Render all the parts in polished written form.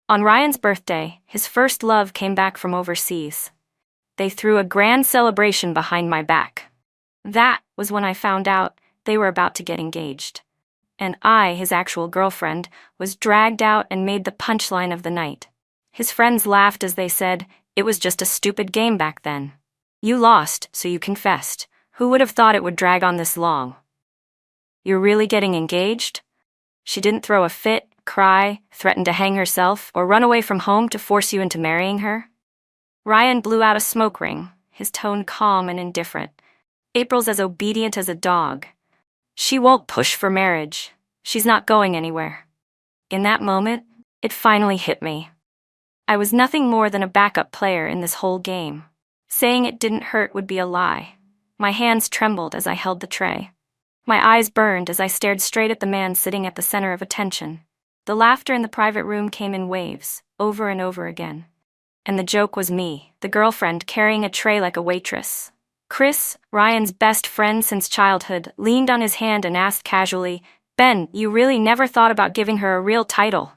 On Ryan's birthday, his first love came back from overseas. They threw a grand celebration behind my back. That was when I found out they were about to get engaged. And I, his actual girlfriend, was dragged out and made the punchline of the night. His friends laughed as they said, "It was just a stupid game back then. You lost, so you confessed. Who would have thought it would drag on this long?" "You're really getting engaged?" She didn't throw a fit, cry, threaten to hang herself, or run away from home to force you into marrying her? Ryan blew out a smoke ring, his tone calm and indifferent. "April's as obedient as a dog. She won't push for marriage. She's not going anywhere." In that moment, it finally hit me. I was nothing more than a backup player in this whole game. Saying it didn't hurt would be a lie. My hands trembled as I held the tray. My eyes burned as I stared straight at the man sitting at the center of attention. The laughter in the private room came in waves, over and over again. And the joke was me, the girlfriend carrying a tray like a waitress. Chris, Ryan's best friend since childhood, leaned on his hand and asked casually, "Ben, you really never thought about giving her a real title?"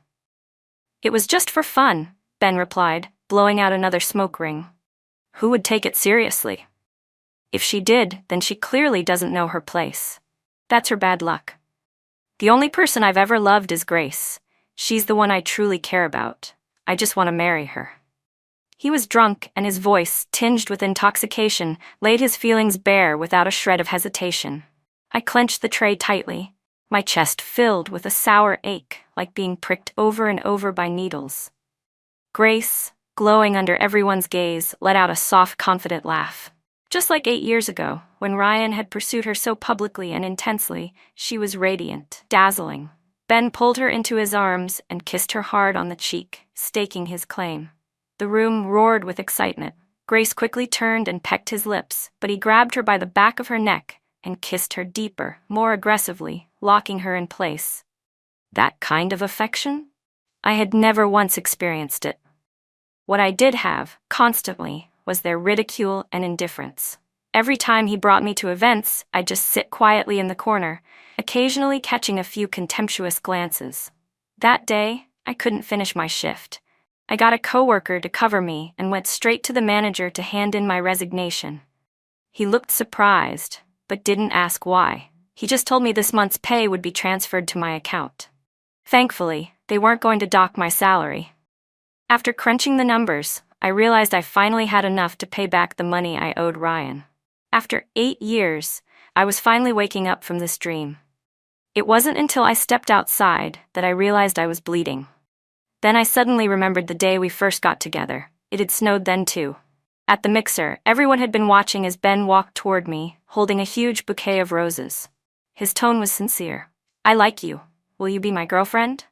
"It was just for fun," Ben replied, blowing out another smoke ring. "Who would take it seriously? If she did, then she clearly doesn't know her place. That's her bad luck. The only person I've ever loved is Grace. She's the one I truly care about. I just want to marry her." He was drunk, and his voice, tinged with intoxication, laid his feelings bare without a shred of hesitation. I clenched the tray tightly, my chest filled with a sour ache, like being pricked over and over by needles. Grace, glowing under everyone's gaze, let out a soft, confident laugh. Just like 8 years ago, when Ryan had pursued her so publicly and intensely, she was radiant, dazzling. Ben pulled her into his arms and kissed her hard on the cheek, staking his claim. The room roared with excitement. Grace quickly turned and pecked his lips, but he grabbed her by the back of her neck and kissed her deeper, more aggressively, locking her in place. That kind of affection? I had never once experienced it. What I did have, constantly, was their ridicule and indifference. Every time he brought me to events, I'd just sit quietly in the corner, occasionally catching a few contemptuous glances. That day, I couldn't finish my shift. I got a coworker to cover me and went straight to the manager to hand in my resignation. He looked surprised, but didn't ask why. He just told me this month's pay would be transferred to my account. Thankfully, they weren't going to dock my salary. After crunching the numbers, I realized I finally had enough to pay back the money I owed Ryan. After 8 years, I was finally waking up from this dream. It wasn't until I stepped outside that I realized I was bleeding. Then I suddenly remembered the day we first got together. It had snowed then too. At the mixer, everyone had been watching as Ben walked toward me, holding a huge bouquet of roses. His tone was sincere. "I like you. Will you be my girlfriend?"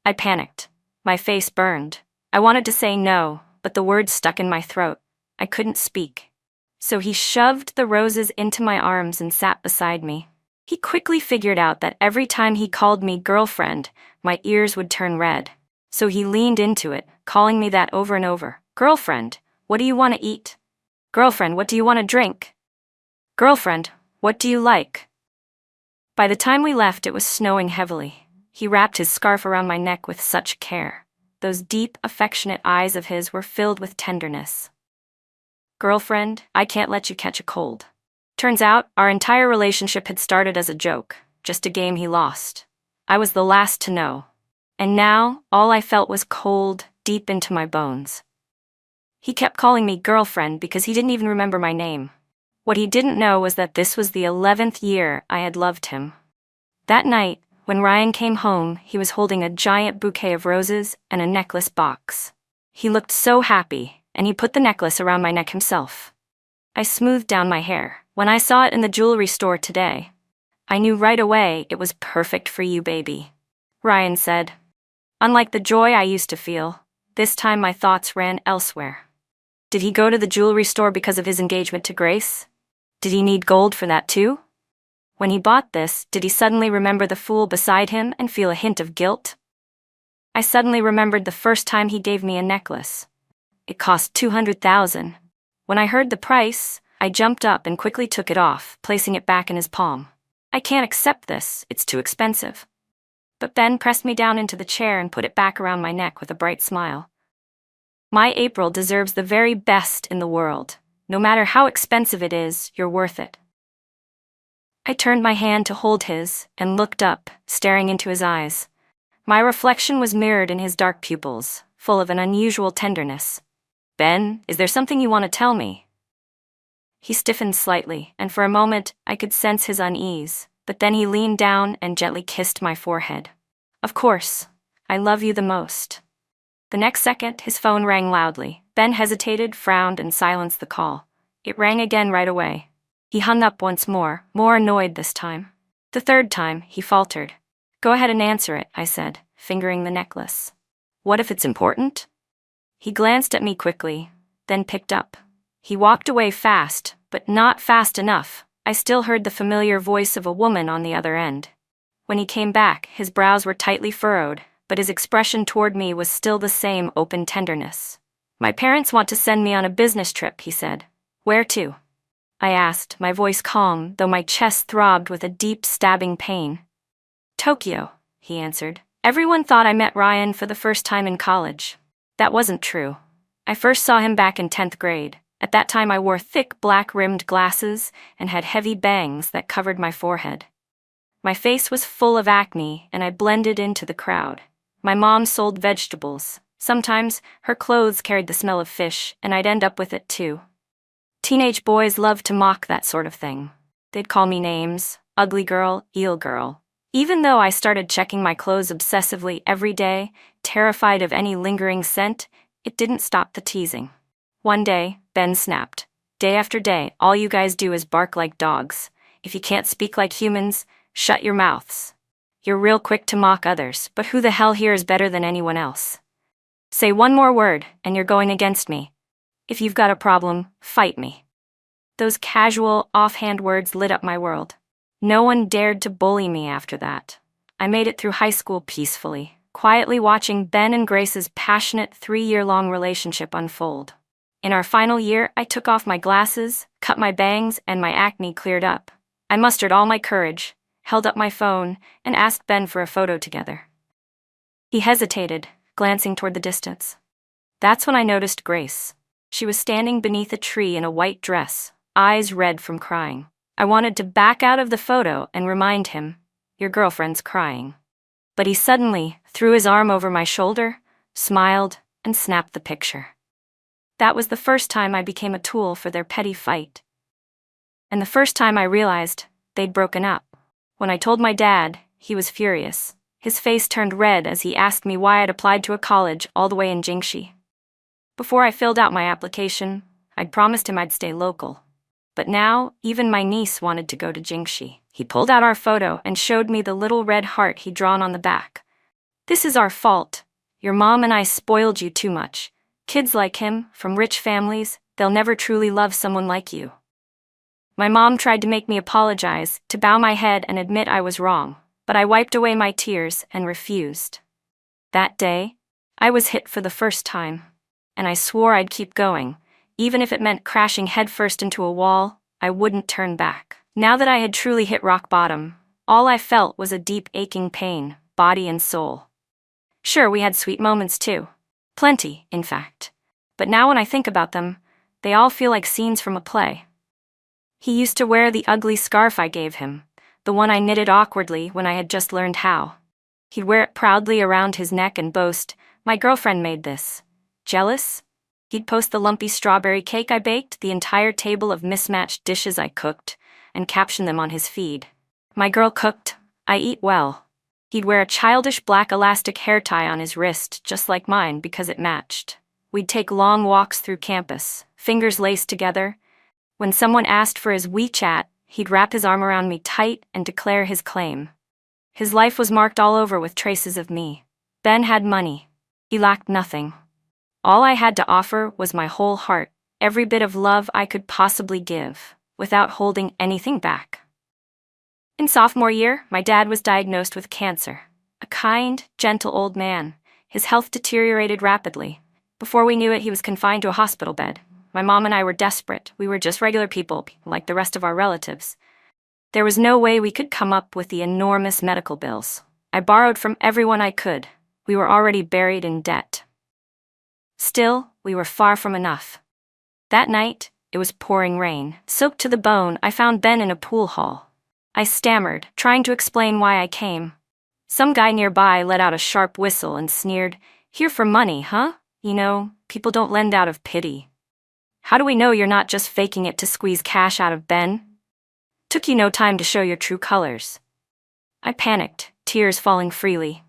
I panicked. My face burned. I wanted to say no, but the words stuck in my throat. I couldn't speak. So he shoved the roses into my arms and sat beside me. He quickly figured out that every time he called me girlfriend, my ears would turn red. So he leaned into it, calling me that over and over. "Girlfriend, what do you want to eat? Girlfriend, what do you want to drink? Girlfriend, what do you like?" By the time we left, it was snowing heavily. He wrapped his scarf around my neck with such care. Those deep, affectionate eyes of his were filled with tenderness. "Girlfriend, I can't let you catch a cold." Turns out, our entire relationship had started as a joke, just a game he lost. I was the last to know. And now, all I felt was cold, deep into my bones. He kept calling me girlfriend because he didn't even remember my name. What he didn't know was that this was the 11th year I had loved him. That night, when Ryan came home, he was holding a giant bouquet of roses and a necklace box. He looked so happy, and he put the necklace around my neck himself. I smoothed down my hair. When I saw it in the jewelry store today, I knew right away it was perfect for you, baby, Ryan said. Unlike the joy I used to feel, this time my thoughts ran elsewhere. Did he go to the jewelry store because of his engagement to Grace? Did he need gold for that too? When he bought this, did he suddenly remember the fool beside him and feel a hint of guilt? I suddenly remembered the first time he gave me a necklace. It cost $200,000. When I heard the price, I jumped up and quickly took it off, placing it back in his palm. I can't accept this, it's too expensive. but Ben pressed me down into the chair and put it back around my neck with a bright smile. My April deserves the very best in the world. No matter how expensive it is, you're worth it. I turned my hand to hold his and looked up, staring into his eyes. My reflection was mirrored in his dark pupils, full of an unusual tenderness. Ben, is there something you want to tell me? He stiffened slightly, and for a moment I could sense his unease, but then he leaned down and gently kissed my forehead. Of course, I love you the most. The next second, his phone rang loudly. Ben hesitated, frowned, and silenced the call. It rang again right away. He hung up once more annoyed this time. The third time, he faltered. Go ahead and answer it, I said, fingering the necklace. What if it's important? He glanced at me quickly, then picked up. He walked away fast, but not fast enough. I still heard the familiar voice of a woman on the other end. When he came back, his brows were tightly furrowed, but his expression toward me was still the same open tenderness. My parents want to send me on a business trip, he said. Where to? I asked, my voice calm, though my chest throbbed with a deep, stabbing pain. Tokyo, he answered. Everyone thought I met Ryan for the first time in college. That wasn't true. I first saw him back in 10th grade. At that time I wore thick black-rimmed glasses and had heavy bangs that covered my forehead. My face was full of acne and I blended into the crowd. My mom sold vegetables. Sometimes her clothes carried the smell of fish and I'd end up with it too. Teenage boys loved to mock that sort of thing. They'd call me names, ugly girl, eel girl. Even though I started checking my clothes obsessively every day, terrified of any lingering scent, it didn't stop the teasing. One day, Ben snapped. Day after day, all you guys do is bark like dogs. If you can't speak like humans, shut your mouths. You're real quick to mock others, but who the hell here is better than anyone else? Say one more word, and you're going against me. If you've got a problem, fight me. Those casual, offhand words lit up my world. No one dared to bully me after that. I made it through high school peacefully, quietly watching Ben and Grace's passionate 3-year-long relationship unfold. In our final year, I took off my glasses, cut my bangs, and my acne cleared up. I mustered all my courage, held up my phone, and asked Ben for a photo together. He hesitated, glancing toward the distance. That's when I noticed Grace. She was standing beneath a tree in a white dress, eyes red from crying. I wanted to back out of the photo and remind him, your girlfriend's crying. But he suddenly threw his arm over my shoulder, smiled, and snapped the picture. That was the first time I became a tool for their petty fight. And the first time I realized they'd broken up. When I told my dad, he was furious. His face turned red as he asked me why I'd applied to a college all the way in Jingxi. Before I filled out my application, I'd promised him I'd stay local. But now, even my niece wanted to go to Jingxi. He pulled out our photo and showed me the little red heart he'd drawn on the back. This is our fault. Your mom and I spoiled you too much. Kids like him, from rich families, they'll never truly love someone like you. My mom tried to make me apologize, to bow my head and admit I was wrong, but I wiped away my tears and refused. That day, I was hit for the first time, and I swore I'd keep going. Even if it meant crashing headfirst into a wall, I wouldn't turn back. Now that I had truly hit rock bottom, all I felt was a deep aching pain, body and soul. Sure, we had sweet moments too. Plenty, in fact. But now when I think about them, they all feel like scenes from a play. He used to wear the ugly scarf I gave him, the one I knitted awkwardly when I had just learned how. He'd wear it proudly around his neck and boast, "My girlfriend made this." Jealous? He'd post the lumpy strawberry cake I baked, the entire table of mismatched dishes I cooked, and caption them on his feed. "My girl cooked, I eat well." He'd wear a childish black elastic hair tie on his wrist, just like mine because it matched. We'd take long walks through campus, fingers laced together. When someone asked for his WeChat, he'd wrap his arm around me tight and declare his claim. His life was marked all over with traces of me. Ben had money. He lacked nothing. All I had to offer was my whole heart, every bit of love I could possibly give, without holding anything back. In sophomore year, my dad was diagnosed with cancer. A kind, gentle old man. His health deteriorated rapidly. Before we knew it, he was confined to a hospital bed. My mom and I were desperate. We were just regular people, like the rest of our relatives. There was no way we could come up with the enormous medical bills. I borrowed from everyone I could. We were already buried in debt. Still, we were far from enough. That night, it was pouring rain. Soaked to the bone, I found Ben in a pool hall. I stammered, trying to explain why I came. Some guy nearby let out a sharp whistle and sneered, "Here for money, huh? You know, people don't lend out of pity." "How do we know you're not just faking it to squeeze cash out of Ben? Took you no time to show your true colors." I panicked, tears falling freely.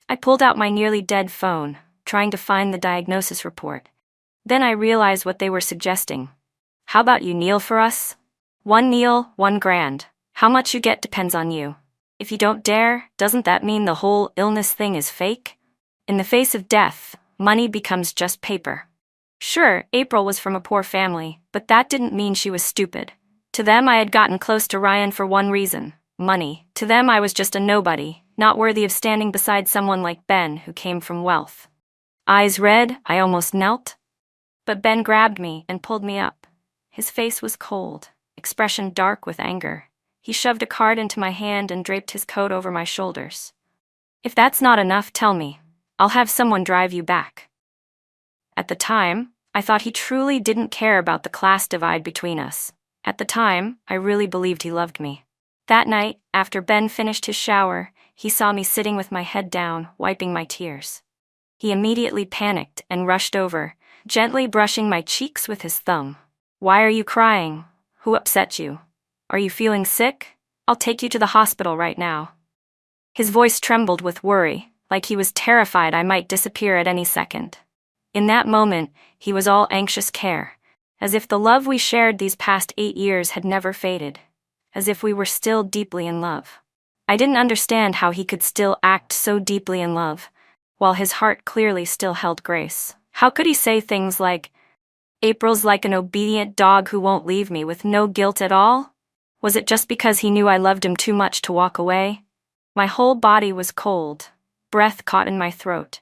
I pulled out my nearly dead phone, trying to find the diagnosis report. Then I realized what they were suggesting. "How about you kneel for us? 1 kneel, 1 grand. How much you get depends on you. If you don't dare, doesn't that mean the whole illness thing is fake? In the face of death, money becomes just paper." Sure, April was from a poor family, but that didn't mean she was stupid. To them, I had gotten close to Ryan for one reason: money. To them, I was just a nobody, not worthy of standing beside someone like Ben who came from wealth. Eyes red, I almost knelt. But Ben grabbed me and pulled me up. His face was cold, expression dark with anger. He shoved a card into my hand and draped his coat over my shoulders. "If that's not enough, tell me. I'll have someone drive you back." At the time, I thought he truly didn't care about the class divide between us. At the time, I really believed he loved me. That night, after Ben finished his shower, he saw me sitting with my head down, wiping my tears. He immediately panicked and rushed over, gently brushing my cheeks with his thumb. "Why are you crying? Who upset you? Are you feeling sick? I'll take you to the hospital right now." His voice trembled with worry, like he was terrified I might disappear at any second. In that moment, he was all anxious care, as if the love we shared these past 8 years had never faded, as if we were still deeply in love. I didn't understand how he could still act so deeply in love, while his heart clearly still held Grace. How could he say things like, "April's like an obedient dog who won't leave me," with no guilt at all? Was it just because he knew I loved him too much to walk away? My whole body was cold, breath caught in my throat.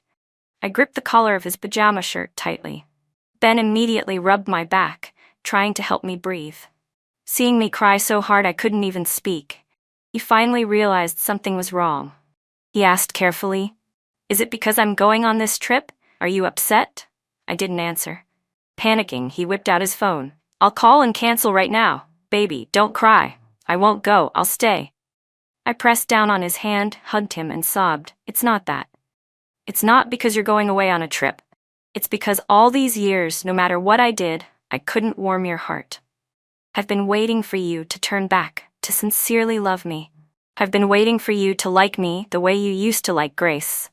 I gripped the collar of his pajama shirt tightly. Ben immediately rubbed my back, trying to help me breathe. Seeing me cry so hard I couldn't even speak, he finally realized something was wrong. He asked carefully, "Is it because I'm going on this trip? Are you upset?" I didn't answer. Panicking, he whipped out his phone. "I'll call and cancel right now. Baby, don't cry. I won't go, I'll stay." I pressed down on his hand, hugged him, and sobbed. "It's not that. It's not because you're going away on a trip. It's because all these years, no matter what I did, I couldn't warm your heart. I've been waiting for you to turn back, to sincerely love me. I've been waiting for you to like me the way you used to like Grace.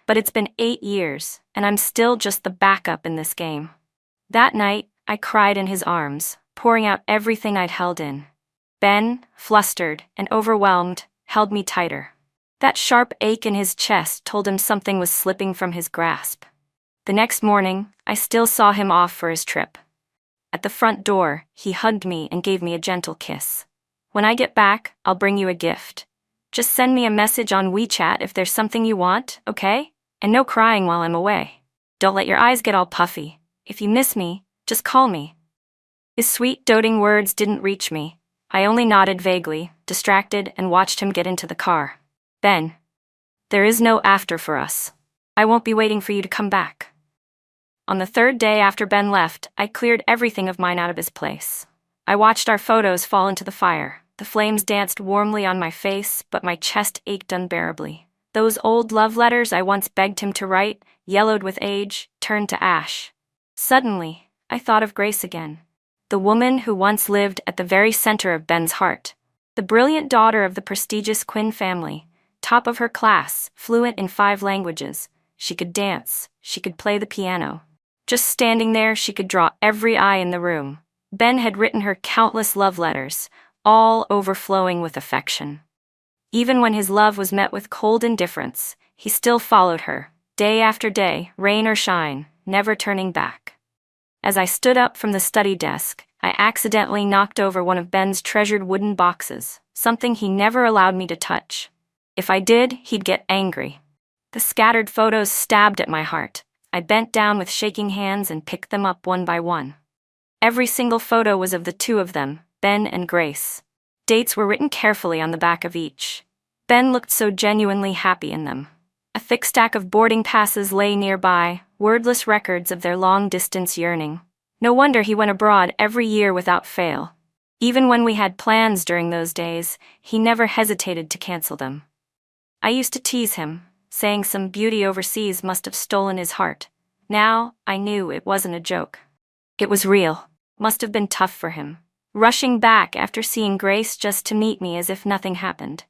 But it's been 8 years, and I'm still just the backup in this game." That night, I cried in his arms, pouring out everything I'd held in. Ben, flustered and overwhelmed, held me tighter. That sharp ache in his chest told him something was slipping from his grasp. The next morning, I still saw him off for his trip. At the front door, he hugged me and gave me a gentle kiss. "When I get back, I'll bring you a gift. Just send me a message on WeChat if there's something you want, okay? And no crying while I'm away. Don't let your eyes get all puffy. If you miss me, just call me." His sweet, doting words didn't reach me. I only nodded vaguely, distracted, and watched him get into the car. "Ben, there is no after for us. I won't be waiting for you to come back." On the 3rd day after Ben left, I cleared everything of mine out of his place. I watched our photos fall into the fire. The flames danced warmly on my face, but my chest ached unbearably. Those old love letters I once begged him to write, yellowed with age, turned to ash. Suddenly, I thought of Grace again. The woman who once lived at the very center of Ben's heart. The brilliant daughter of the prestigious Quinn family, top of her class, fluent in 5 languages. She could dance, she could play the piano. Just standing there, she could draw every eye in the room. Ben had written her countless love letters, all overflowing with affection. Even when his love was met with cold indifference, he still followed her, day after day, rain or shine, never turning back. As I stood up from the study desk, I accidentally knocked over one of Ben's treasured wooden boxes, something he never allowed me to touch. If I did, he'd get angry. The scattered photos stabbed at my heart. I bent down with shaking hands and picked them up one by one. Every single photo was of the 2 of them, Ben and Grace. Dates were written carefully on the back of each. Ben looked so genuinely happy in them. A thick stack of boarding passes lay nearby, wordless records of their long-distance yearning. No wonder he went abroad every year without fail. Even when we had plans during those days, he never hesitated to cancel them. I used to tease him, saying some beauty overseas must have stolen his heart. Now, I knew it wasn't a joke. It was real. Must have been tough for him, rushing back after seeing Grace just to meet me as if nothing happened.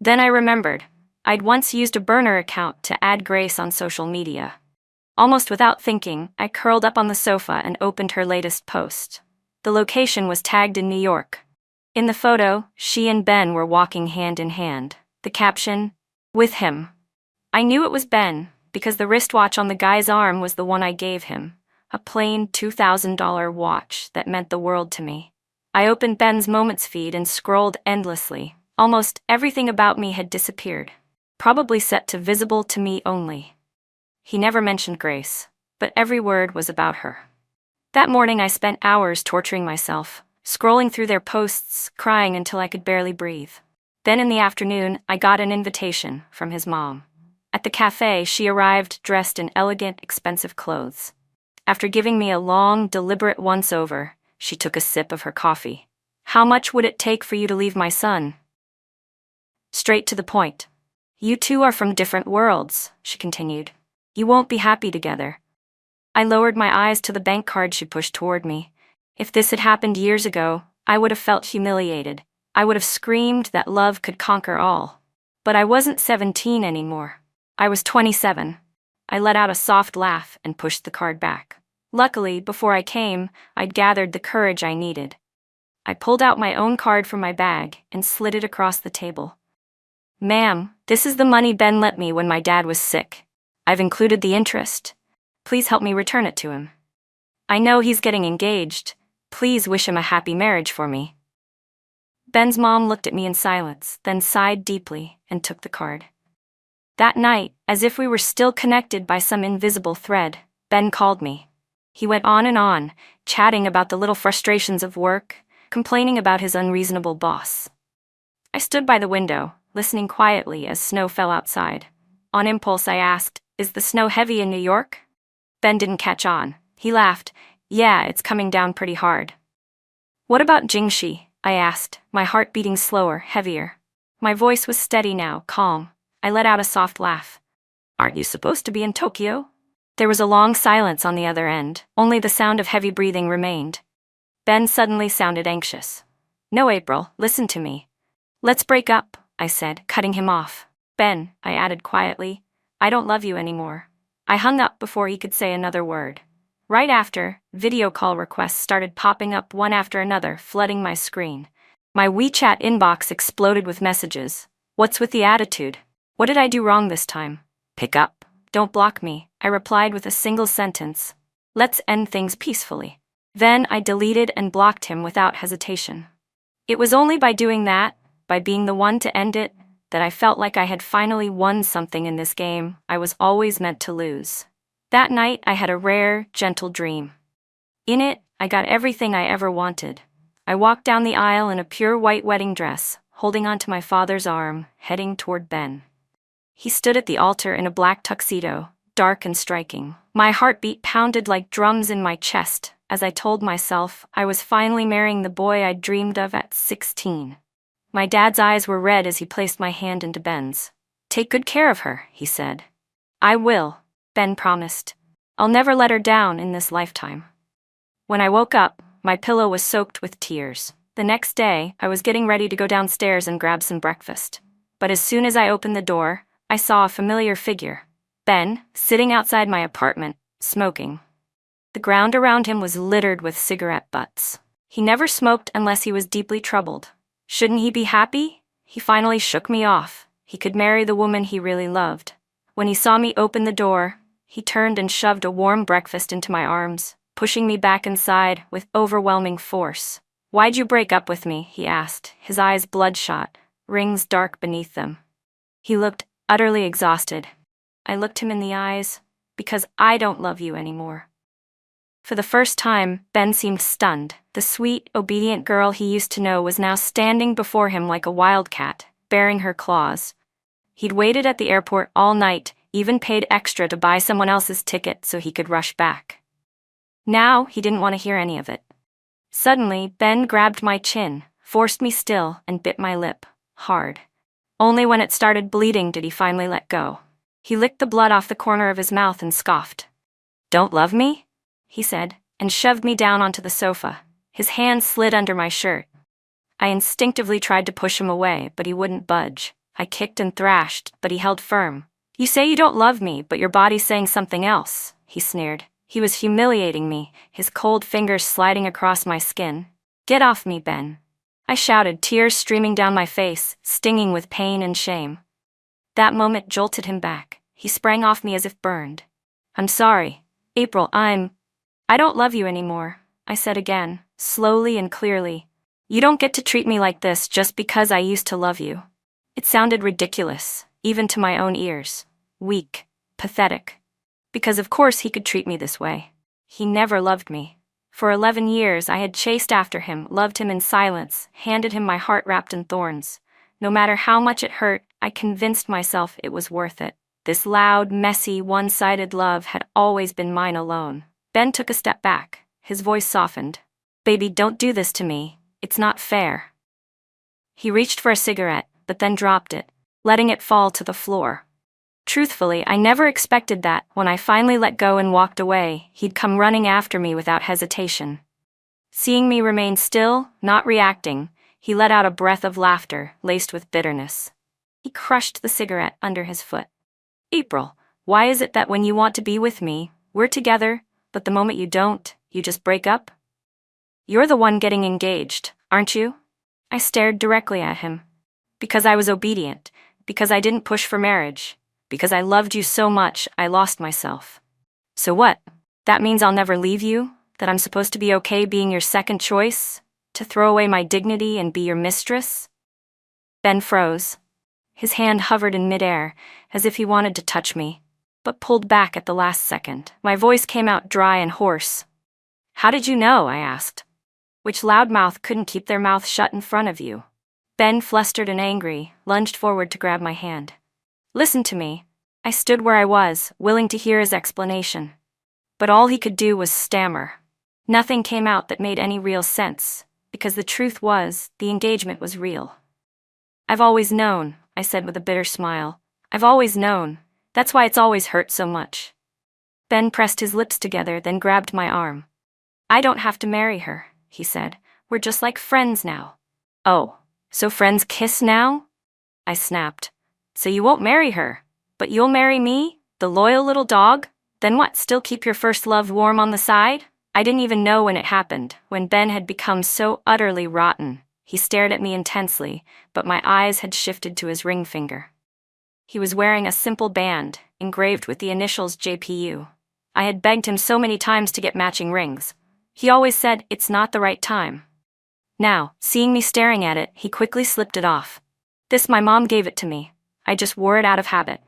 Then I remembered. I'd once used a burner account to add Grace on social media. Almost without thinking, I curled up on the sofa and opened her latest post. The location was tagged in New York. In the photo, she and Ben were walking hand in hand. The caption, "With him." I knew it was Ben, because the wristwatch on the guy's arm was the one I gave him, a plain $2,000 watch that meant the world to me. I opened Ben's Moments feed and scrolled endlessly. Almost everything about me had disappeared, probably set to visible to me only. He never mentioned Grace, but every word was about her. That morning I spent hours torturing myself, scrolling through their posts, crying until I could barely breathe. Then in the afternoon, I got an invitation from his mom. At the cafe, she arrived dressed in elegant, expensive clothes. After giving me a long, deliberate once-over, she took a sip of her coffee. "How much would it take for you to leave my son?" Straight to the point. "You two are from different worlds," she continued. "You won't be happy together." I lowered my eyes to the bank card she pushed toward me. If this had happened years ago, I would have felt humiliated. I would have screamed that love could conquer all. But I wasn't 17 anymore. I was 27. I let out a soft laugh and pushed the card back. Luckily, before I came, I'd gathered the courage I needed. I pulled out my own card from my bag and slid it across the table. "Ma'am, this is the money Ben lent me when my dad was sick. I've included the interest. Please help me return it to him. I know he's getting engaged. Please wish him a happy marriage for me." Ben's mom looked at me in silence, then sighed deeply and took the card. That night, as if we were still connected by some invisible thread, Ben called me. He went on, chatting about the little frustrations of work, complaining about his unreasonable boss. I stood by the window, listening quietly as snow fell outside. On impulse, I asked, "Is the snow heavy in New York?" Ben didn't catch on. He laughed. "Yeah, it's coming down pretty hard." "What about Jingxi?" I asked, my heart beating slower, heavier. My voice was steady now, calm. I let out a soft laugh. "Aren't you supposed to be in Tokyo?" There was a long silence on the other end. Only the sound of heavy breathing remained. Ben suddenly sounded anxious. "No, April, listen to me. Let's break up," I said, cutting him off. "Ben," I added quietly, "I don't love you anymore." I hung up before he could say another word. Right after, video call requests started popping up one after another, flooding my screen. My WeChat inbox exploded with messages. "What's with the attitude? What did I do wrong this time? Pick up. Don't block me," I replied with a single sentence. "Let's end things peacefully." Then I deleted and blocked him without hesitation. It was only by doing that, by being the one to end it, that I felt like I had finally won something in this game I was always meant to lose. That night I had a rare, gentle dream. In it, I got everything I ever wanted. I walked down the aisle in a pure white wedding dress, holding onto my father's arm, heading toward Ben. He stood at the altar in a black tuxedo, dark and striking. My heartbeat pounded like drums in my chest as I told myself I was finally marrying the boy I'd dreamed of at 16. My dad's eyes were red as he placed my hand into Ben's. "Take good care of her," he said. "I will," Ben promised. "I'll never let her down in this lifetime." When I woke up, my pillow was soaked with tears. The next day, I was getting ready to go downstairs and grab some breakfast. But as soon as I opened the door, I saw a familiar figure. Ben, sitting outside my apartment, smoking. The ground around him was littered with cigarette butts. He never smoked unless he was deeply troubled. Shouldn't he be happy? He finally shook me off. He could marry the woman he really loved. When he saw me open the door, he turned and shoved a warm breakfast into my arms, pushing me back inside with overwhelming force. "Why'd you break up with me?" he asked, his eyes bloodshot, rings dark beneath them. He looked utterly exhausted. I looked him in the eyes, "Because I don't love you anymore." For the first time, Ben seemed stunned. The sweet, obedient girl he used to know was now standing before him like a wildcat, bearing her claws. He'd waited at the airport all night, even paid extra to buy someone else's ticket so he could rush back. Now, he didn't want to hear any of it. Suddenly, Ben grabbed my chin, forced me still, and bit my lip, hard. Only when it started bleeding did he finally let go. He licked the blood off the corner of his mouth and scoffed. "Don't love me?" he said, and shoved me down onto the sofa. His hand slid under my shirt. I instinctively tried to push him away, but he wouldn't budge. I kicked and thrashed, but he held firm. "You say you don't love me, but your body's saying something else," he sneered. He was humiliating me, his cold fingers sliding across my skin. "Get off me, Ben," I shouted, tears streaming down my face, stinging with pain and shame. That moment jolted him back. He sprang off me as if burned. "I'm sorry, April, I don't love you anymore," I said again, slowly and clearly. "You don't get to treat me like this just because I used to love you." It sounded ridiculous, even to my own ears. Weak, pathetic. Because of course he could treat me this way. He never loved me. For 11 years I had chased after him, loved him in silence, handed him my heart wrapped in thorns. No matter how much it hurt, I convinced myself it was worth it. This loud, messy, one-sided love had always been mine alone. Ben took a step back. His voice softened. "Baby, don't do this to me. It's not fair." He reached for a cigarette, but then dropped it, letting it fall to the floor. Truthfully, I never expected that. When I finally let go and walked away, he'd come running after me without hesitation. Seeing me remain still, not reacting, he let out a breath of laughter, laced with bitterness. He crushed the cigarette under his foot. "April, why is it that when you want to be with me, we're together, but the moment you don't, you just break up? You're the one getting engaged, aren't you?" I stared directly at him. "Because I was obedient, because I didn't push for marriage. Because I loved you so much, I lost myself." "So what? That means I'll never leave you? That I'm supposed to be okay being your second choice? To throw away my dignity and be your mistress?" Ben froze. His hand hovered in midair, as if he wanted to touch me, but pulled back at the last second. My voice came out dry and hoarse. "How did you know?" I asked. "Which loudmouth couldn't keep their mouth shut in front of you?" Ben, flustered and angry, lunged forward to grab my hand. "Listen to me." I stood where I was, willing to hear his explanation. But all he could do was stammer. Nothing came out that made any real sense, because the truth was, the engagement was real. "I've always known," I said with a bitter smile. "I've always known. That's why it's always hurt so much." Ben pressed his lips together, then grabbed my arm. "I don't have to marry her," he said. "We're just like friends now." "Oh, so friends kiss now?" I snapped. "So you won't marry her, but you'll marry me, the loyal little dog? Then what, still keep your first love warm on the side?" I didn't even know when it happened, when Ben had become so utterly rotten. He stared at me intensely, but my eyes had shifted to his ring finger. He was wearing a simple band, engraved with the initials JPU. I had begged him so many times to get matching rings. He always said, "It's not the right time." Now, seeing me staring at it, he quickly slipped it off. "This, my mom gave it to me. I just wore it out of habit."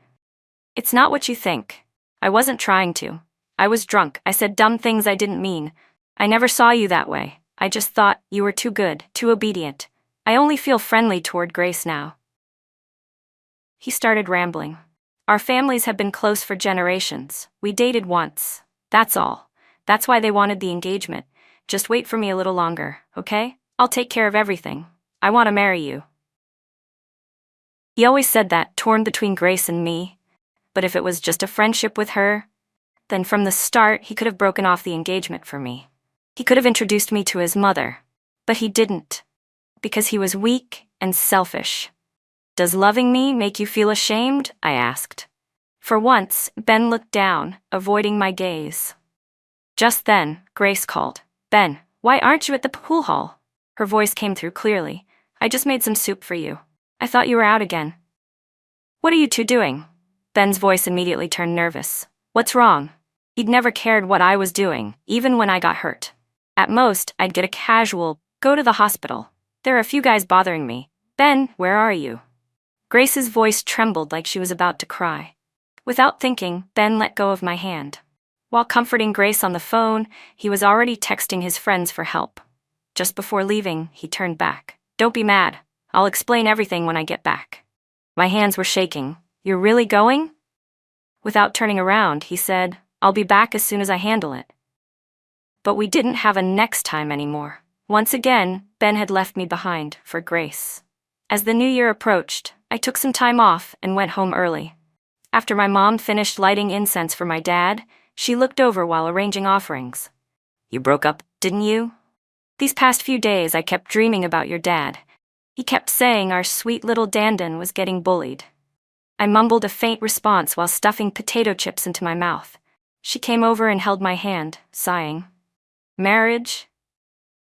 "It's not what you think. I wasn't trying to. I was drunk. I said dumb things I didn't mean. I never saw you that way. I just thought you were too good, too obedient. I only feel friendly toward Grace now." He started rambling. "Our families have been close for generations. We dated once. That's all. That's why they wanted the engagement. Just wait for me a little longer, okay? I'll take care of everything. I want to marry you." He always said that, torn between Grace and me. But if it was just a friendship with her, then from the start he could have broken off the engagement for me. He could have introduced me to his mother. But he didn't. Because he was weak and selfish. "Does loving me make you feel ashamed?" I asked. For once, Ben looked down, avoiding my gaze. Just then, Grace called. "Ben, why aren't you at the pool hall?" Her voice came through clearly. "I just made some soup for you. I thought you were out again." "What are you two doing?" Ben's voice immediately turned nervous. "What's wrong?" He'd never cared what I was doing, even when I got hurt. At most, I'd get a casual, "Go to the hospital. There are a few guys bothering me. Ben, where are you?" Grace's voice trembled like she was about to cry. Without thinking, Ben let go of my hand. While comforting Grace on the phone, he was already texting his friends for help. Just before leaving, he turned back. "Don't be mad. I'll explain everything when I get back. My hands were shaking. You're really going? Without turning around, he said, I'll be back as soon as I handle it. But we didn't have a next time anymore. Once again, Ben had left me behind for Grace. As the new year approached, I took some time off and went home early. After my mom finished lighting incense for my dad, she looked over while arranging offerings. You broke up, didn't you? These past few days I kept dreaming about your dad. He kept saying our sweet little Dandan was getting bullied. I mumbled a faint response while stuffing potato chips into my mouth. She came over and held my hand, sighing. Marriage?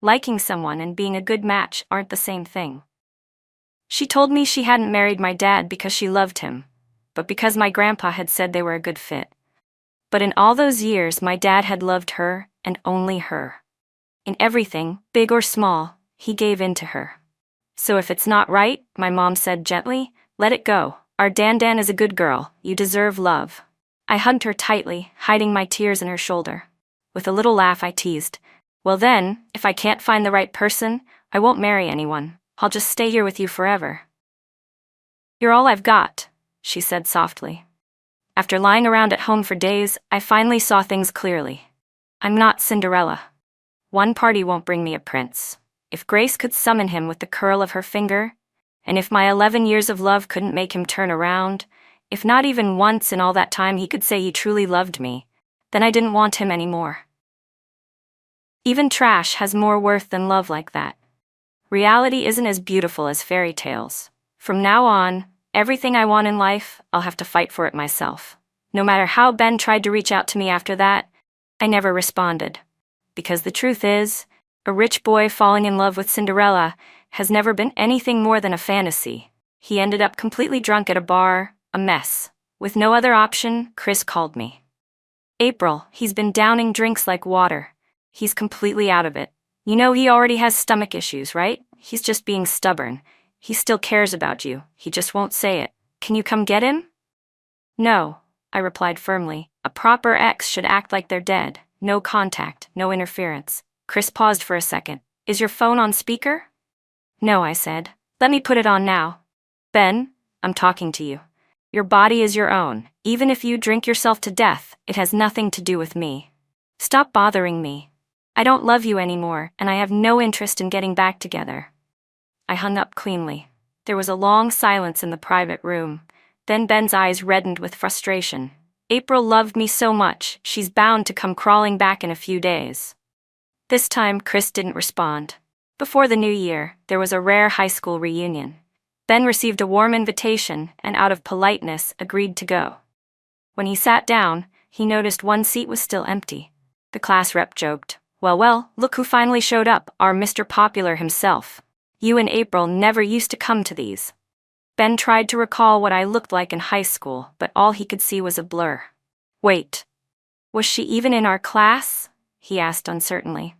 Liking someone and being a good match aren't the same thing. She told me she hadn't married my dad because she loved him, but because my grandpa had said they were a good fit. But in all those years, my dad had loved her and only her. In everything, big or small, he gave in to her. So if it's not right, my mom said gently, let it go. Our Dandan is a good girl. You deserve love. I hugged her tightly, hiding my tears in her shoulder. With a little laugh, I teased, well then, if I can't find the right person, I won't marry anyone. I'll just stay here with you forever. You're all I've got, she said softly. After lying around at home for days, I finally saw things clearly. I'm not Cinderella. One party won't bring me a prince. If Grace could summon him with the curl of her finger, and if my 11 years of love couldn't make him turn around, if not even once in all that time he could say he truly loved me, then I didn't want him anymore. Even trash has more worth than love like that. Reality isn't as beautiful as fairy tales. From now on, everything I want in life, I'll have to fight for it myself. No matter how Ben tried to reach out to me after that, I never responded. Because the truth is, a rich boy falling in love with Cinderella has never been anything more than a fantasy. He ended up completely drunk at a bar, a mess. With no other option, Chris called me. April, he's been downing drinks like water. He's completely out of it. You know he already has stomach issues, right? He's just being stubborn. He still cares about you. He just won't say it. Can you come get him? No, I replied firmly. A proper ex should act like they're dead. No contact, no interference. Chris paused for a second. Is your phone on speaker? No, I said. Let me put it on now. Ben, I'm talking to you. Your body is your own. Even if you drink yourself to death, it has nothing to do with me. Stop bothering me. I don't love you anymore, and I have no interest in getting back together. I hung up cleanly. There was a long silence in the private room. Then Ben's eyes reddened with frustration. April loved me so much, she's bound to come crawling back in a few days. This time, Chris didn't respond. Before the new year, there was a rare high school reunion. Ben received a warm invitation and, out of politeness, agreed to go. When he sat down, he noticed one seat was still empty. The class rep joked, Well, look who finally showed up, our Mr. Popular himself. You and April never used to come to these. Ben tried to recall what I looked like in high school, but all he could see was a blur. Wait, was she even in our class? He asked uncertainly.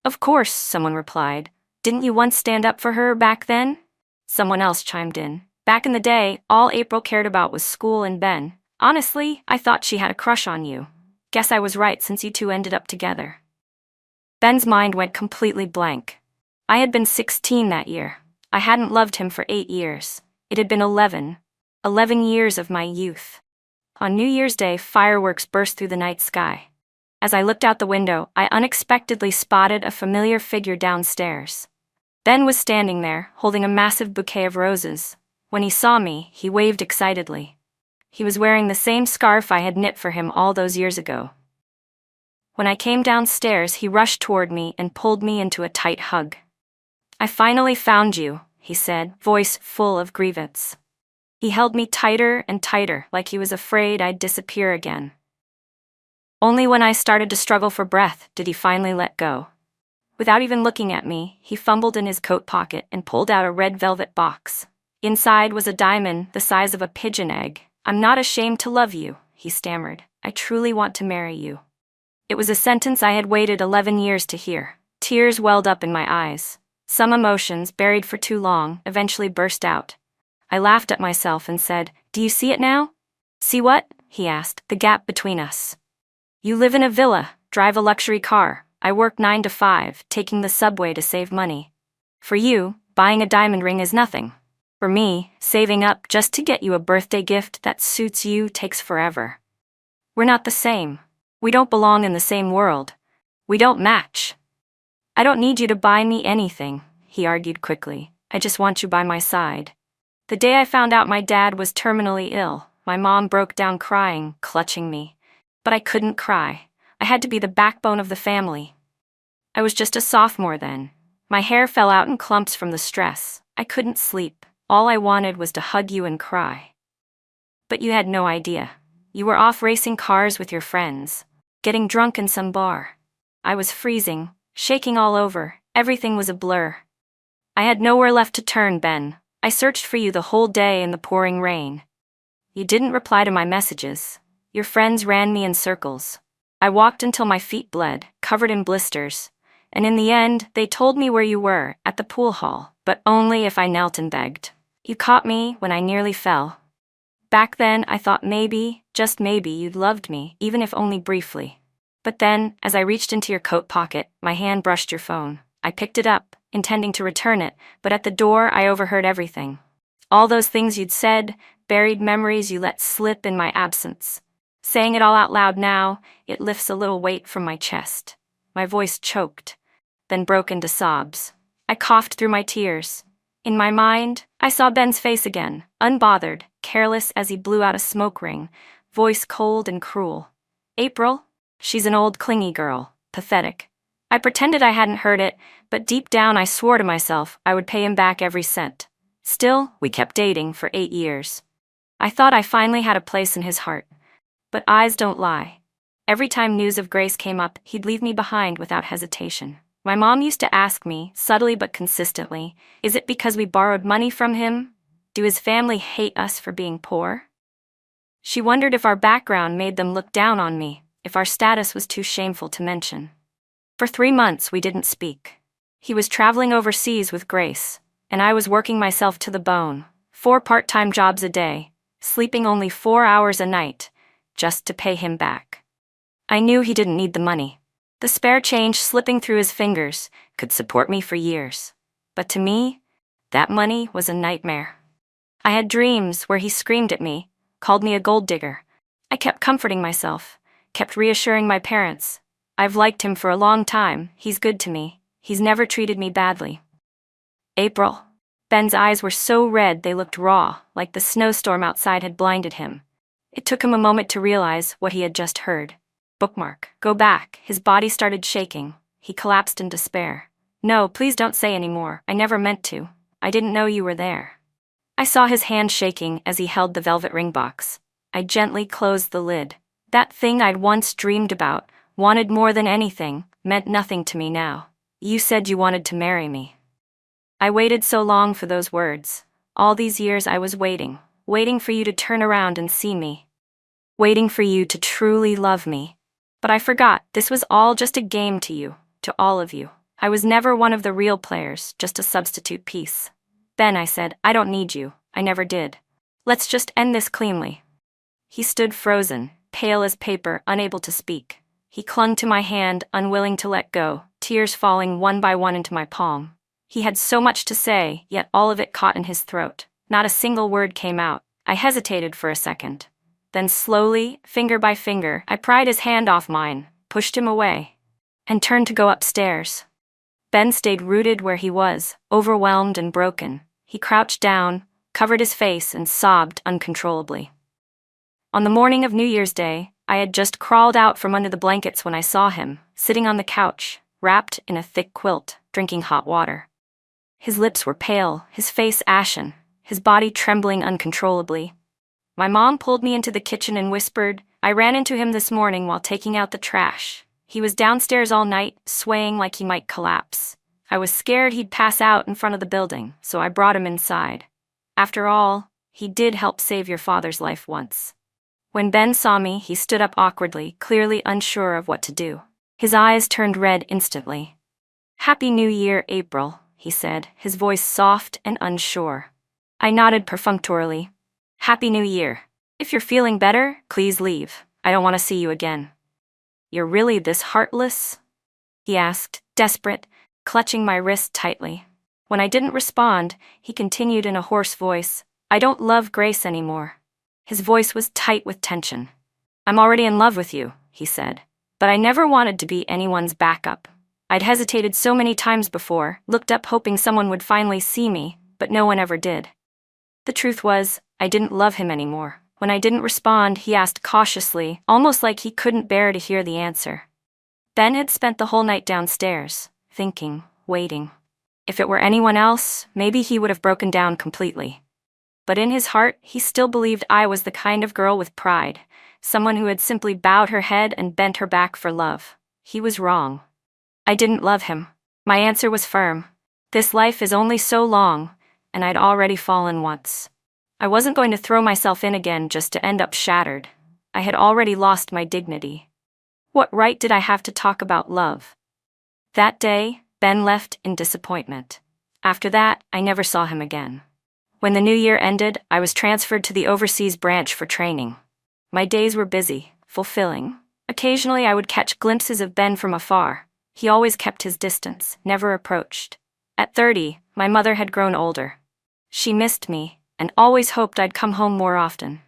Of course, someone replied. Didn't you once stand up for her back then? Someone else chimed in. Back in the day, all April cared about was school and Ben. Honestly, I thought she had a crush on you. Guess I was right since you two ended up together. Ben's mind went completely blank. I had been 16 that year. I hadn't loved him for 8 years. It had been 11 years of my youth. On New Year's Day, fireworks burst through the night sky. As I looked out the window, I unexpectedly spotted a familiar figure downstairs. Ben was standing there, holding a massive bouquet of roses. When he saw me, he waved excitedly. He was wearing the same scarf I had knit for him all those years ago. When I came downstairs, he rushed toward me and pulled me into a tight hug. I finally found you, he said, voice full of grievance. He held me tighter and tighter, like he was afraid I'd disappear again. Only when I started to struggle for breath did he finally let go. Without even looking at me, he fumbled in his coat pocket and pulled out a red velvet box. Inside was a diamond the size of a pigeon egg. I'm not ashamed to love you, he stammered. I truly want to marry you. It was a sentence I had waited 11 years to hear. Tears welled up in my eyes. Some emotions, buried for too long, eventually burst out. I laughed at myself and said, Do you see it now? See what? He asked. The gap between us. You live in a villa, drive a luxury car. I work 9 to 5, taking the subway to save money. For you, Buying a diamond ring is nothing. For me, saving up just to get you a birthday gift that suits you takes forever. We're not the same. We don't belong in the same world. We don't match. I don't need you to buy me anything, he argued quickly. I just want you by my side. The day I found out my dad was terminally ill, my mom broke down crying, clutching me. But I couldn't cry. I had to be the backbone of the family. I was just a sophomore then. My hair fell out in clumps from the stress. I couldn't sleep. All I wanted was to hug you and cry. But you had no idea. You were off racing cars with your friends, getting drunk in some bar. I was freezing, shaking all over. Everything was a blur. I had nowhere left to turn, Ben. I searched for you the whole day in the pouring rain. You didn't reply to my messages. Your friends ran me in circles. I walked until my feet bled, covered in blisters. And in the end, they told me where you were, at the pool hall, but only if I knelt and begged. You caught me when I nearly fell. Back then, I thought maybe, just maybe, you'd loved me, even if only briefly. But then, as I reached into your coat pocket, my hand brushed your phone. I picked it up, intending to return it, but at the door, I overheard everything. All those things you'd said, buried memories you let slip in my absence. Saying it all out loud now, it lifts a little weight from my chest. My voice choked, then broke into sobs. I coughed through my tears. In my mind, I saw Ben's face again, unbothered, careless as he blew out a smoke ring, voice cold and cruel. April? She's an old clingy girl, pathetic. I pretended I hadn't heard it, but deep down I swore to myself I would pay him back every cent. Still, we kept dating for 8 years. I thought I finally had a place in his heart. But eyes don't lie. Every time news of Grace came up, he'd leave me behind without hesitation. My mom used to ask me, subtly but consistently, is it because we borrowed money from him? Do his family hate us for being poor? She wondered if our background made them look down on me, if our status was too shameful to mention. For 3 months we didn't speak. He was traveling overseas with Grace, and I was working myself to the bone, 4 part-time jobs a day, sleeping only 4 hours a night, just to pay him back. I knew he didn't need the money. The spare change slipping through his fingers could support me for years. But to me, that money was a nightmare. I had dreams where he screamed at me, called me a gold digger. I kept comforting myself, kept reassuring my parents. I've liked him for a long time, he's good to me, he's never treated me badly. April. Ben's eyes were so red they looked raw, like the snowstorm outside had blinded him. It took him a moment to realize what he had just heard. Bookmark. Go back. His body started shaking. He collapsed in despair. No, please don't say any more. I never meant to. I didn't know you were there. I saw his hand shaking as he held the velvet ring box. I gently closed the lid. That thing I'd once dreamed about, wanted more than anything, meant nothing to me now. You said you wanted to marry me. I waited so long for those words. All these years I was waiting for you to turn around and see me. Waiting for you to truly love me. But I forgot, this was all just a game to you, to all of you. I was never one of the real players, just a substitute piece. Ben, I said, I don't need you. I never did. Let's just end this cleanly. He stood frozen, pale as paper, unable to speak. He clung to my hand, unwilling to let go, tears falling one by one into my palm. He had so much to say, yet all of it caught in his throat. Not a single word came out. I hesitated for a second. Then slowly, finger by finger, I pried his hand off mine, pushed him away, and turned to go upstairs. Ben stayed rooted where he was, overwhelmed and broken. He crouched down, covered his face, and sobbed uncontrollably. On the morning of New Year's Day, I had just crawled out from under the blankets when I saw him, sitting on the couch, wrapped in a thick quilt, drinking hot water. His lips were pale, his face ashen, his body trembling uncontrollably. My mom pulled me into the kitchen and whispered, I ran into him this morning while taking out the trash. He was downstairs all night, swaying like he might collapse. I was scared he'd pass out in front of the building, so I brought him inside. After all, he did help save your father's life once. When Ben saw me, he stood up awkwardly, clearly unsure of what to do. His eyes turned red instantly. Happy New Year, April, he said, his voice soft and unsure. I nodded perfunctorily. Happy New Year. If you're feeling better, please leave. I don't want to see you again. You're really this heartless? He asked, desperate, clutching my wrist tightly. When I didn't respond, he continued in a hoarse voice, "I don't love Grace anymore." His voice was tight with tension. "I'm already in love with you," he said. But I never wanted to be anyone's backup. I'd hesitated so many times before, looked up hoping someone would finally see me, but no one ever did. The truth was, I didn't love him anymore. When I didn't respond, he asked cautiously, almost like he couldn't bear to hear the answer. Ben had spent the whole night downstairs, thinking, waiting. If it were anyone else, maybe he would have broken down completely. But in his heart, he still believed I was the kind of girl with pride, someone who had simply bowed her head and bent her back for love. He was wrong. I didn't love him. My answer was firm. This life is only so long, and I'd already fallen once. I wasn't going to throw myself in again just to end up shattered. I had already lost my dignity. What right did I have to talk about love? That day, Ben left in disappointment. After that, I never saw him again. When the new year ended, I was transferred to the overseas branch for training. My days were busy, fulfilling. Occasionally I would catch glimpses of Ben from afar. He always kept his distance, never approached. At 30, my mother had grown older. She missed me, and always hoped I'd come home more often.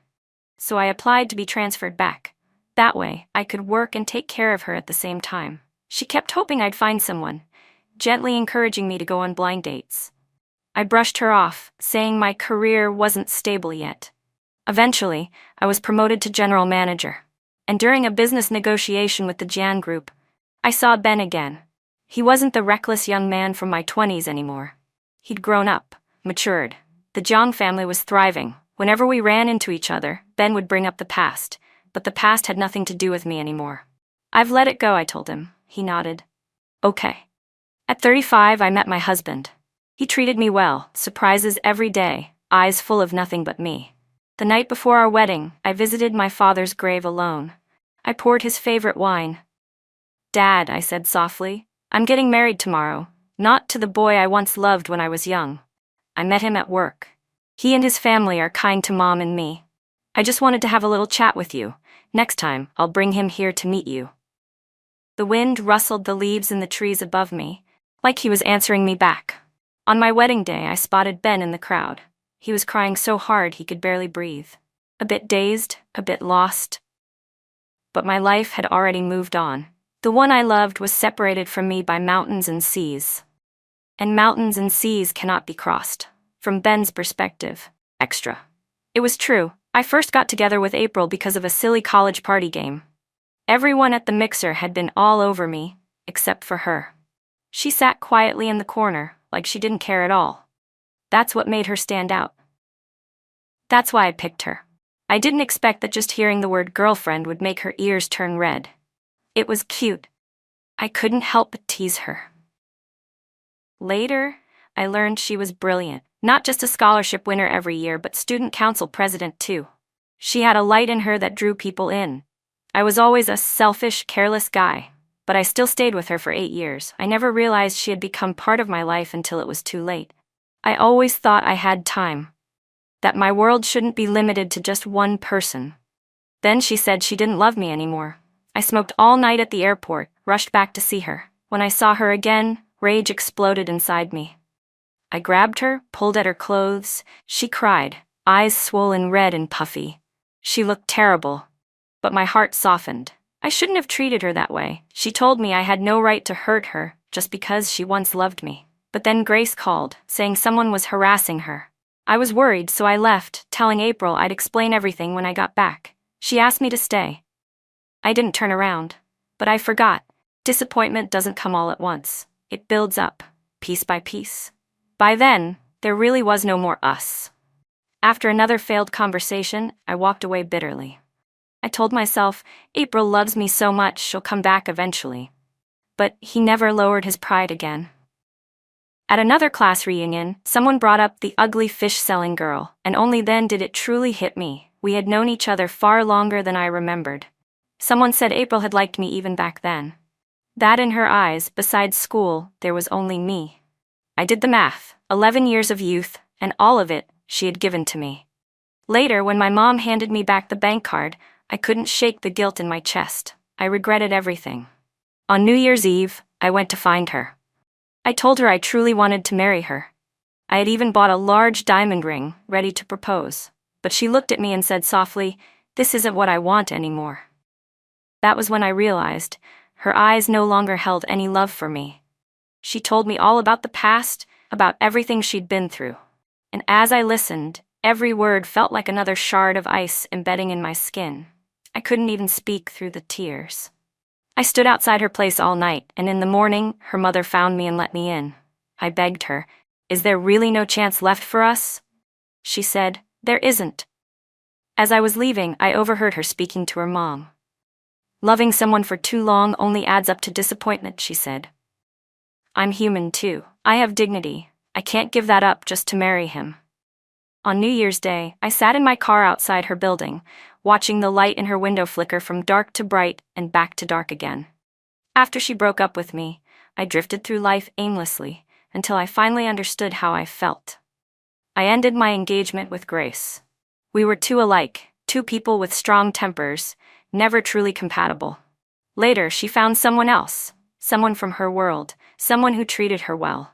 So I applied to be transferred back. That way, I could work and take care of her at the same time. She kept hoping I'd find someone, gently encouraging me to go on blind dates. I brushed her off, saying my career wasn't stable yet. Eventually, I was promoted to general manager. And during a business negotiation with the Jan Group, I saw Ben again. He wasn't the reckless young man from my 20s anymore. He'd grown up, matured. The Jiang family was thriving. Whenever we ran into each other, Ben would bring up the past, but the past had nothing to do with me anymore. "I've let it go," I told him. He nodded. "Okay." At 35, I met my husband. He treated me well, surprises every day, eyes full of nothing but me. The night before our wedding, I visited my father's grave alone. I poured his favorite wine. "Dad," I said softly, "I'm getting married tomorrow, not to the boy I once loved when I was young. I met him at work. He and his family are kind to Mom and me. I just wanted to have a little chat with you. Next time, I'll bring him here to meet you." The wind rustled the leaves in the trees above me, like he was answering me back. On my wedding day, I spotted Ben in the crowd. He was crying so hard he could barely breathe. A bit dazed, a bit lost. But my life had already moved on. The one I loved was separated from me by mountains and seas. And mountains and seas cannot be crossed. From Ben's perspective, extra. It was true. I first got together with April because of a silly college party game. Everyone at the mixer had been all over me, except for her. She sat quietly in the corner, like she didn't care at all. That's what made her stand out. That's why I picked her. I didn't expect that just hearing the word girlfriend would make her ears turn red. It was cute. I couldn't help but tease her. Later, I learned she was brilliant. Not just a scholarship winner every year, but student council president too. She had a light in her that drew people in. I was always a selfish, careless guy, but I still stayed with her for 8 years. I never realized she had become part of my life until it was too late. I always thought I had time, that my world shouldn't be limited to just one person. Then she said she didn't love me anymore. I smoked all night at the airport, rushed back to see her. When I saw her again, rage exploded inside me. I grabbed her, pulled at her clothes. She cried, eyes swollen red and puffy. She looked terrible, but my heart softened. I shouldn't have treated her that way. She told me I had no right to hurt her just because she once loved me. But then Grace called, saying someone was harassing her. I was worried, so I left, telling April I'd explain everything when I got back. She asked me to stay. I didn't turn around, but I forgot. Disappointment doesn't come all at once. It builds up, piece by piece. By then, there really was no more us. After another failed conversation, I walked away bitterly. I told myself, April loves me so much she'll come back eventually. But he never lowered his pride again. At another class reunion, someone brought up the ugly fish-selling girl, and only then did it truly hit me. We had known each other far longer than I remembered. Someone said April had liked me even back then. That in her eyes, besides school, there was only me. I did the math, 11 years of youth, and all of it she had given to me. Later, when my mom handed me back the bank card, I couldn't shake the guilt in my chest. I regretted everything. On New Year's Eve, I went to find her. I told her I truly wanted to marry her, I had even bought a large diamond ring, ready to propose. But she looked at me and said softly, "This isn't what I want anymore." That was when I realized her eyes no longer held any love for me. She told me all about the past, about everything she'd been through. And as I listened, every word felt like another shard of ice embedding in my skin. I couldn't even speak through the tears. I stood outside her place all night, and in the morning, her mother found me and let me in. I begged her, "Is there really no chance left for us?" She said, "There isn't." As I was leaving, I overheard her speaking to her mom. "Loving someone for too long only adds up to disappointment," she said. "I'm human too. I have dignity. I can't give that up just to marry him." On New Year's Day, I sat in my car outside her building, watching the light in her window flicker from dark to bright and back to dark again. After she broke up with me, I drifted through life aimlessly until I finally understood how I felt. I ended my engagement with Grace. We were too alike, two people with strong tempers, never truly compatible. Later, she found someone else, someone from her world, someone who treated her well.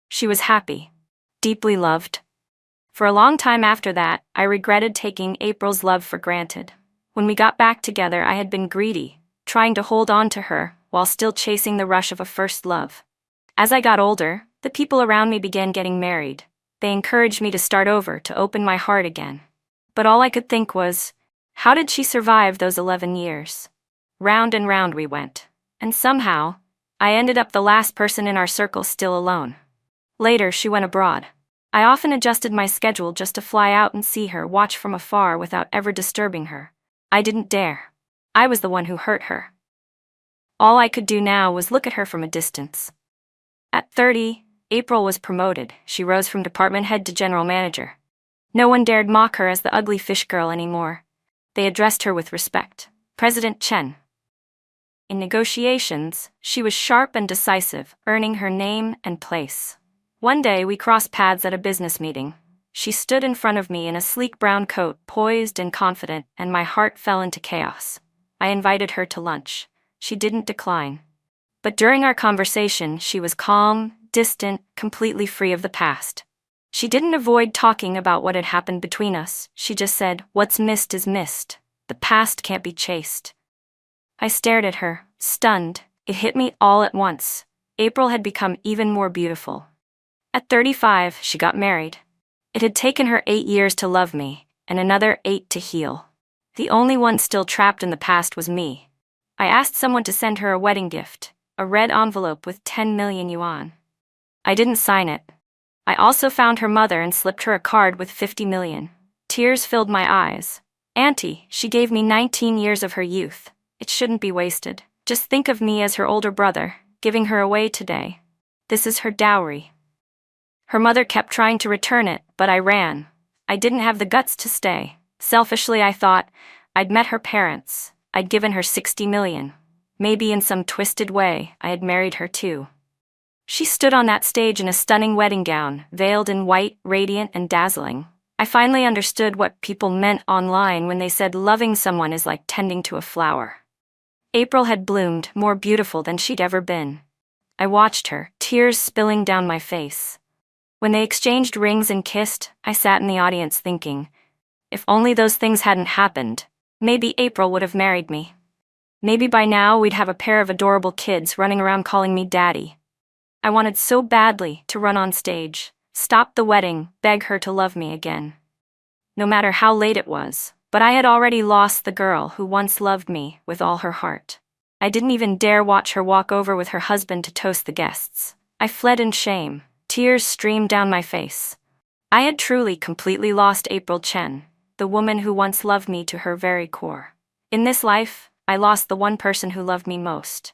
She was happy, deeply loved. For a long time after that, I regretted taking April's love for granted. When we got back together, I had been greedy, trying to hold on to her while still chasing the rush of a first love. As I got older, the people around me began getting married. They encouraged me to start over, to open my heart again. But all I could think was, how did she survive those 11 years? Round and round we went. And somehow, I ended up the last person in our circle still alone. Later, she went abroad. I often adjusted my schedule just to fly out and see her, watch from afar without ever disturbing her. I didn't dare. I was the one who hurt her. All I could do now was look at her from a distance. At 30, April was promoted. She rose from department head to general manager. No one dared mock her as the ugly fish girl anymore. They addressed her with respect. President Chen. In negotiations, she was sharp and decisive, earning her name and place. One day we crossed paths at a business meeting. She stood in front of me in a sleek brown coat, poised and confident, and my heart fell into chaos. I invited her to lunch. She didn't decline. But during our conversation, she was calm, distant, completely free of the past. She didn't avoid talking about what had happened between us. She just said, "What's missed is missed. The past can't be chased." I stared at her, stunned. It hit me all at once. April had become even more beautiful. At 35, she got married. It had taken her 8 years to love me, and another 8 to heal. The only one still trapped in the past was me. I asked someone to send her a wedding gift, a red envelope with 10 million yuan. I didn't sign it. I also found her mother and slipped her a card with 50 million. Tears filled my eyes. "Auntie, she gave me 19 years of her youth. It shouldn't be wasted. Just think of me as her older brother, giving her away today. This is her dowry." Her mother kept trying to return it, but I ran. I didn't have the guts to stay. Selfishly, I thought, I'd met her parents. I'd given her 60 million. Maybe in some twisted way, I had married her too. She stood on that stage in a stunning wedding gown, veiled in white, radiant and dazzling. I finally understood what people meant online when they said loving someone is like tending to a flower. April had bloomed, more beautiful than she'd ever been. I watched her, tears spilling down my face. When they exchanged rings and kissed, I sat in the audience thinking, if only those things hadn't happened, maybe April would have married me. Maybe by now we'd have a pair of adorable kids running around calling me daddy. I wanted so badly to run on stage, stop the wedding, beg her to love me again. No matter how late it was, but I had already lost the girl who once loved me with all her heart. I didn't even dare watch her walk over with her husband to toast the guests. I fled in shame. Tears streamed down my face. I had truly, completely lost April Chen, the woman who once loved me to her very core. In this life, I lost the one person who loved me most.